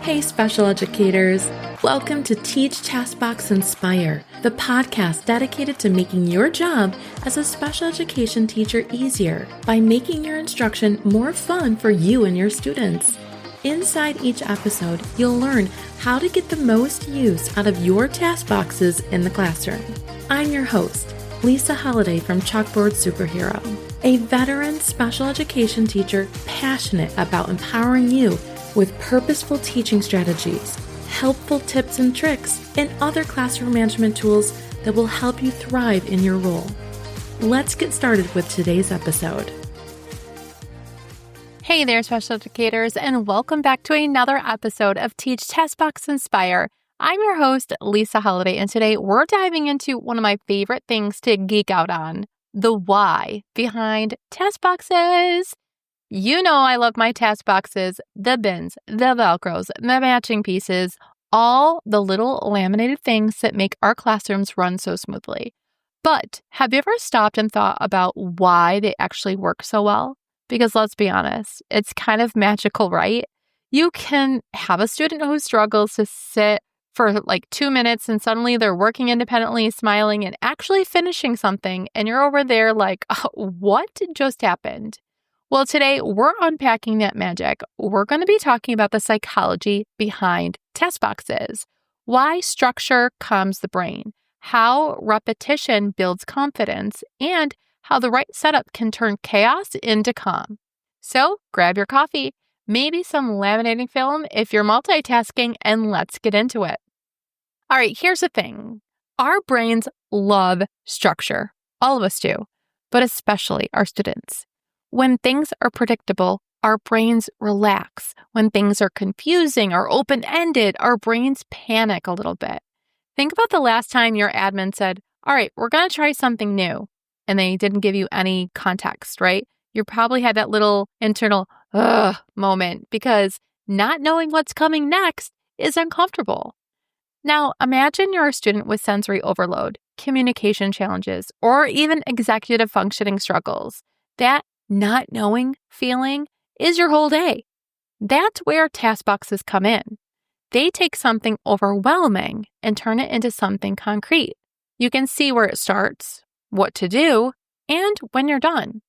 Hey, special educators. Welcome to Teach, Taskbox, Inspire, the podcast dedicated to making your job as a special education teacher easier by making your instruction more fun for you and your students. Inside each episode, you'll learn how to get the most use out of your task boxes in the classroom. I'm your host, Lisa Holiday from Chalkboard Superhero, a veteran special education teacher passionate about empowering you with purposeful teaching strategies, helpful tips and tricks, and other classroom management tools that will help you thrive in your role. Let's get started with today's episode. Hey there, special educators, and welcome back to another episode of Teach, Taskbox, Inspire. I'm your host, Lisa Holiday, and today we're diving into one of my favorite things to geek out on, the why behind task boxes. You know I love my task boxes, the bins, the Velcros, the matching pieces, all the little laminated things that make our classrooms run so smoothly. But have you ever stopped and thought about why they actually work so well? Because let's be honest, it's kind of magical, right? You can have a student who struggles to sit for like 2 minutes and suddenly they're working independently, smiling, and actually finishing something. And you're over there like, what just happened? Well, today we're unpacking that magic. We're going to be talking about the psychology behind task boxes, why structure calms the brain, how repetition builds confidence, and how the right setup can turn chaos into calm. So grab your coffee, maybe some laminating film if you're multitasking, and let's get into it. All right, here's the thing. Our brains love structure. All of us do, but especially our students. When things are predictable, our brains relax. When things are confusing or open-ended, our brains panic a little bit. Think about the last time your admin said, all right, we're going to try something new, and they didn't give you any context, right? You probably had that little internal moment because not knowing what's coming next is uncomfortable. Now, imagine you're a student with sensory overload, communication challenges, or even executive functioning struggles. That not knowing feeling is your whole day. That's where task boxes come in. They take something overwhelming and turn it into something concrete. You can see where it starts, what to do, and when you're done.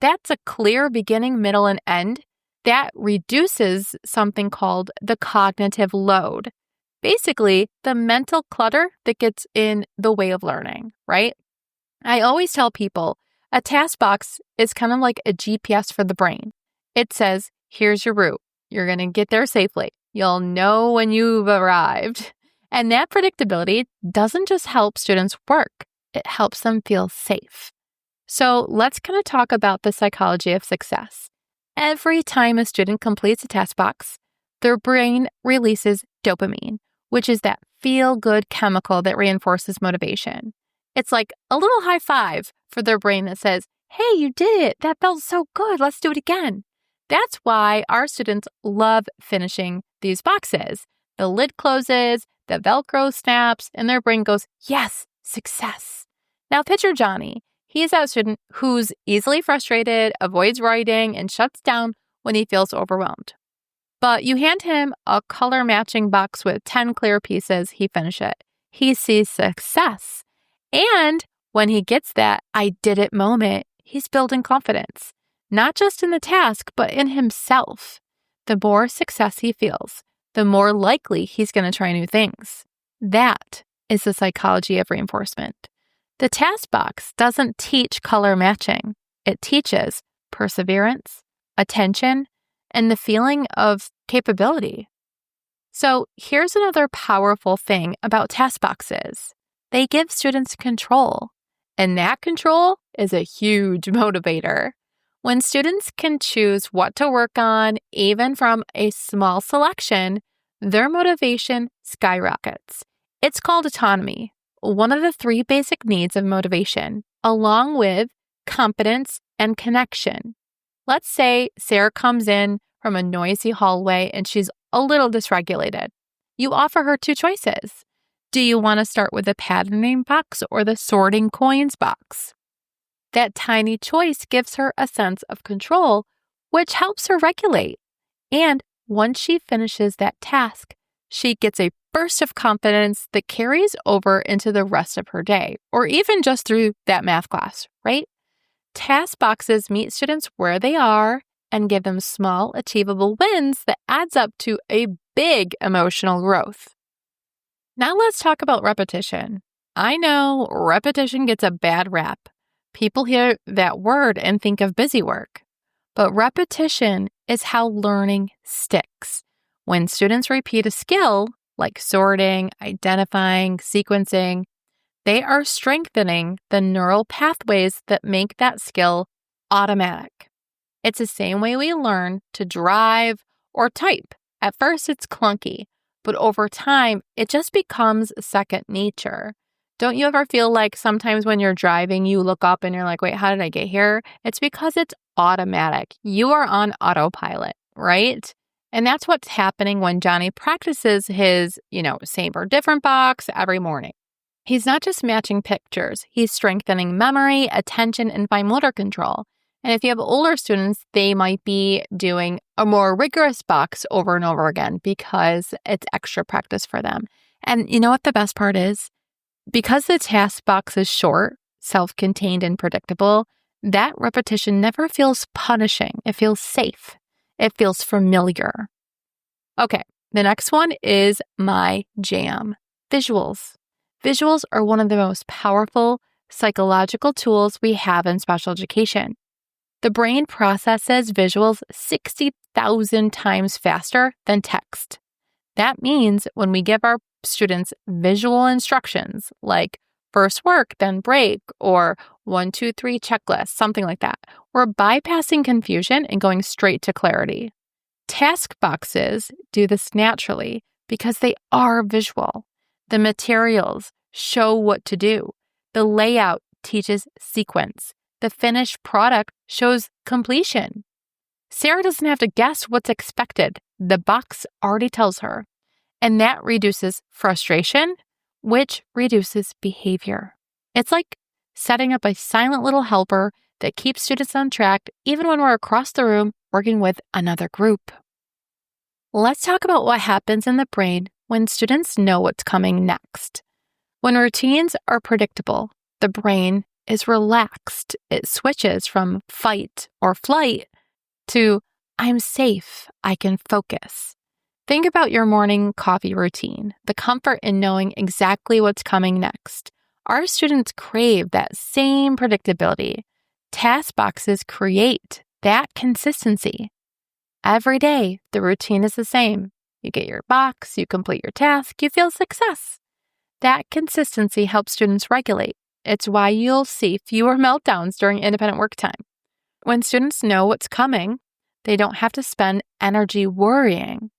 That's a clear beginning, middle, and end. That reduces something called the cognitive load. Basically, the mental clutter that gets in the way of learning, right? I always tell people, a task box is kind of like a GPS for the brain. It says, here's your route. You're going to get there safely. You'll know when you've arrived. And that predictability doesn't just help students work. It helps them feel safe. So let's kind of talk about the psychology of success. Every time a student completes a task box, their brain releases dopamine, which is that feel-good chemical that reinforces motivation. It's like a little high five for their brain that says, hey, you did it. That felt so good. Let's do it again. That's why our students love finishing these boxes. The lid closes, the Velcro snaps, and their brain goes, yes, success. Now picture Johnny. He's that student who's easily frustrated, avoids writing, and shuts down when he feels overwhelmed. But you hand him a color matching box with 10 clear pieces, he finishes it. He sees success. And when he gets that I did it moment, he's building confidence, not just in the task, but in himself. The more success he feels, the more likely he's going to try new things. That is the psychology of reinforcement. The task box doesn't teach color matching. It teaches perseverance, attention, and the feeling of capability. So here's another powerful thing about task boxes. They give students control, and that control is a huge motivator. When students can choose what to work on, even from a small selection, their motivation skyrockets. It's called autonomy, one of the 3 basic needs of motivation, along with competence and connection. Let's say Sarah comes in from a noisy hallway and she's a little dysregulated. You offer her 2 choices. Do you want to start with the patterning box or the sorting coins box? That tiny choice gives her a sense of control, which helps her regulate. And once she finishes that task, she gets a burst of confidence that carries over into the rest of her day, or even just through that math class, right? Task boxes meet students where they are and give them small, achievable wins that adds up to a big emotional growth. Now let's talk about repetition. I know repetition gets a bad rap. People hear that word and think of busy work. But repetition is how learning sticks. When students repeat a skill, like sorting, identifying, sequencing, they are strengthening the neural pathways that make that skill automatic. It's the same way we learn to drive or type. At first, it's clunky, but over time, it just becomes second nature. Don't you ever feel like sometimes when you're driving, you look up and you're like, wait, how did I get here? It's because it's automatic. You are on autopilot, right? And that's what's happening when Johnny practices his, same or different box every morning. He's not just matching pictures, he's strengthening memory, attention, and fine motor control. And if you have older students, they might be doing a more rigorous box over and over again because it's extra practice for them. And you know what the best part is? Because the task box is short, self-contained, and predictable, that repetition never feels punishing. It feels safe. It feels familiar. Okay, the next one is my jam, visuals. Visuals are one of the most powerful psychological tools we have in special education. The brain processes visuals 60,000 times faster than text. That means when we give our students visual instructions like first work, then break, or 1, 2, 3 checklist, something like that, we're bypassing confusion and going straight to clarity. Task boxes do this naturally because they are visual. The materials show what to do. The layout teaches sequence. The finished product shows completion. Sarah doesn't have to guess what's expected. The box already tells her. And that reduces frustration, which reduces behavior. It's like setting up a silent little helper that keeps students on track even when we're across the room working with another group. Let's talk about what happens in the brain when students know what's coming next. When routines are predictable, the brain is relaxed. It switches from fight or flight to I'm safe, I can focus. Think about your morning coffee routine, the comfort in knowing exactly what's coming next. Our students crave that same predictability. Task boxes create that consistency. Every day, the routine is the same. You get your box, you complete your task, you feel success. That consistency helps students regulate. It's why you'll see fewer meltdowns during independent work time. When students know what's coming, they don't have to spend energy worrying.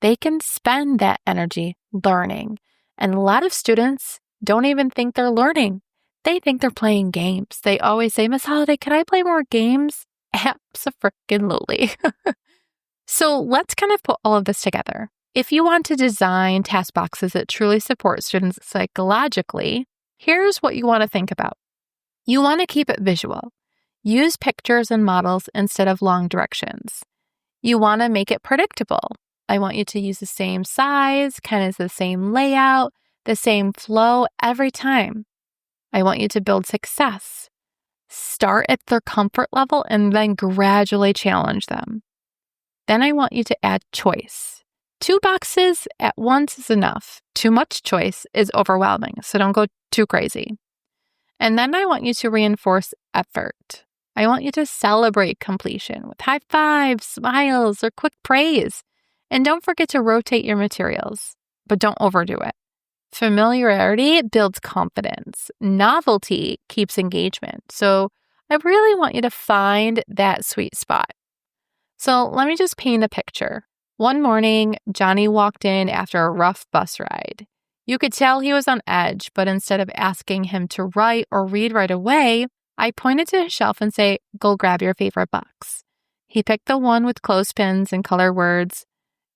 They can spend that energy learning. And a lot of students don't even think they're learning. They think they're playing games. They always say, Miss Holiday, can I play more games? Abso-freaking-lutely. So let's kind of put all of this together. If you want to design task boxes that truly support students psychologically, here's what you want to think about. You want to keep it visual. Use pictures and models instead of long directions. You want to make it predictable. I want you to use the same size, kind of the same layout, the same flow every time. I want you to build success. Start at their comfort level and then gradually challenge them. Then I want you to add choice. 2 boxes at once is enough. Too much choice is overwhelming, so don't go too crazy. And then I want you to reinforce effort. I want you to celebrate completion with high fives, smiles, or quick praise. And don't forget to rotate your materials, but don't overdo it. Familiarity builds confidence. Novelty keeps engagement. So I really want you to find that sweet spot. So let me just paint a picture. One morning, Johnny walked in after a rough bus ride. You could tell he was on edge, but instead of asking him to write or read right away, I pointed to his shelf and say, go grab your favorite box. He picked the one with clothespins and color words.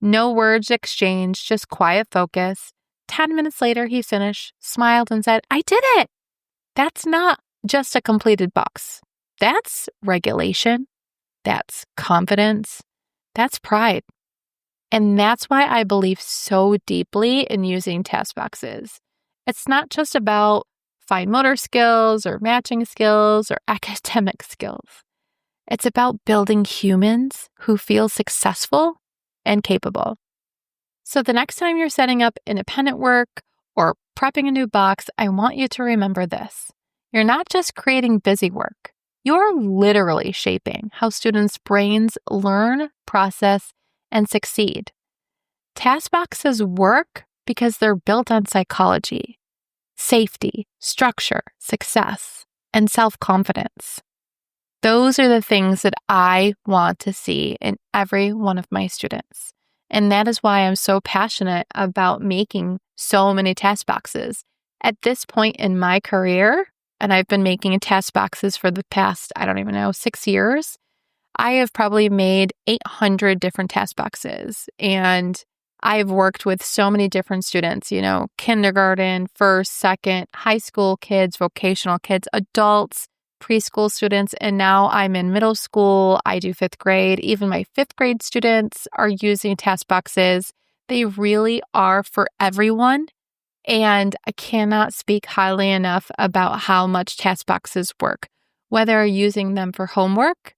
No words exchanged, just quiet focus. 10 minutes later, he finished, smiled, and said, I did it. That's not just a completed box. That's regulation. That's confidence. That's pride. And that's why I believe so deeply in using task boxes. It's not just about fine motor skills or matching skills or academic skills. It's about building humans who feel successful and capable. So the next time you're setting up independent work or prepping a new box, I want you to remember this. You're not just creating busy work. You're literally shaping how students' brains learn, process, and succeed. Task boxes work because they're built on psychology, safety, structure, success, and self-confidence. Those are the things that I want to see in every one of my students. And that is why I'm so passionate about making so many task boxes. At this point in my career, and I've been making task boxes for the past, 6 years, I have probably made 800 different task boxes. And I've worked with so many different students, kindergarten, first, second, high school kids, vocational kids, adults, preschool students, and now I'm in middle school. I do 5th grade. Even my 5th grade students are using task boxes. They really are for everyone. And I cannot speak highly enough about how much task boxes work, whether you're using them for homework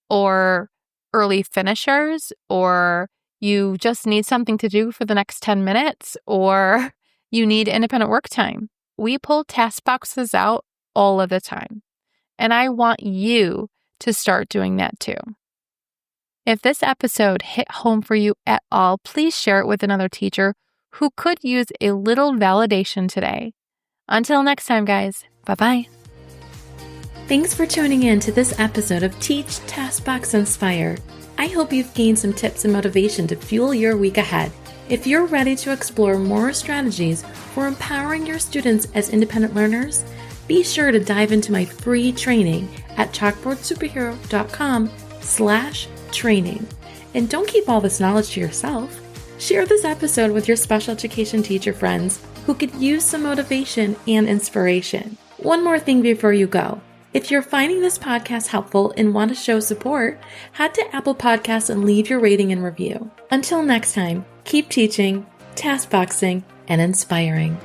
or early finishers, or you just need something to do for the next 10 minutes, or you need independent work time. We pull task boxes out all of the time. And I want you to start doing that too. If this episode hit home for you at all, please share it with another teacher who could use a little validation today. Until next time, guys. Bye-bye. Thanks for tuning in to this episode of Teach, Taskbox, Inspire. I hope you've gained some tips and motivation to fuel your week ahead. If you're ready to explore more strategies for empowering your students as independent learners, be sure to dive into my free training at chalkboardsuperhero.com/training. And don't keep all this knowledge to yourself. Share this episode with your special education teacher friends who could use some motivation and inspiration. One more thing before you go. If you're finding this podcast helpful and want to show support, head to Apple Podcasts and leave your rating and review. Until next time, keep teaching, taskboxing, and inspiring.